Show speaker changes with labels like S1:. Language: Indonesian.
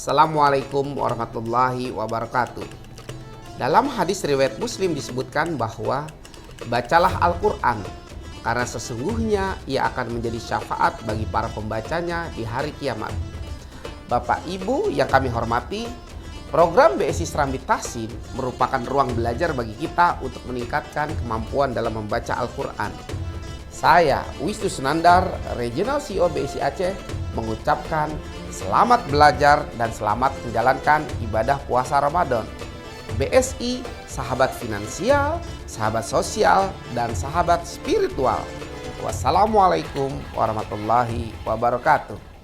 S1: Assalamualaikum warahmatullahi wabarakatuh. Dalam hadis riwayat Muslim disebutkan bahwa bacalah Al-Quran karena sesungguhnya ia akan menjadi syafaat bagi para pembacanya di hari kiamat. Bapak Ibu yang kami hormati, program BSI Serambi Tahsin merupakan ruang belajar bagi kita untuk meningkatkan kemampuan dalam membaca Al-Quran. Saya, Wisnu Sunandar, Regional CEO BSI Aceh, mengucapkan selamat belajar dan selamat menjalankan ibadah puasa Ramadan. BSI, sahabat finansial, sahabat sosial, dan sahabat spiritual. Wassalamualaikum warahmatullahi wabarakatuh.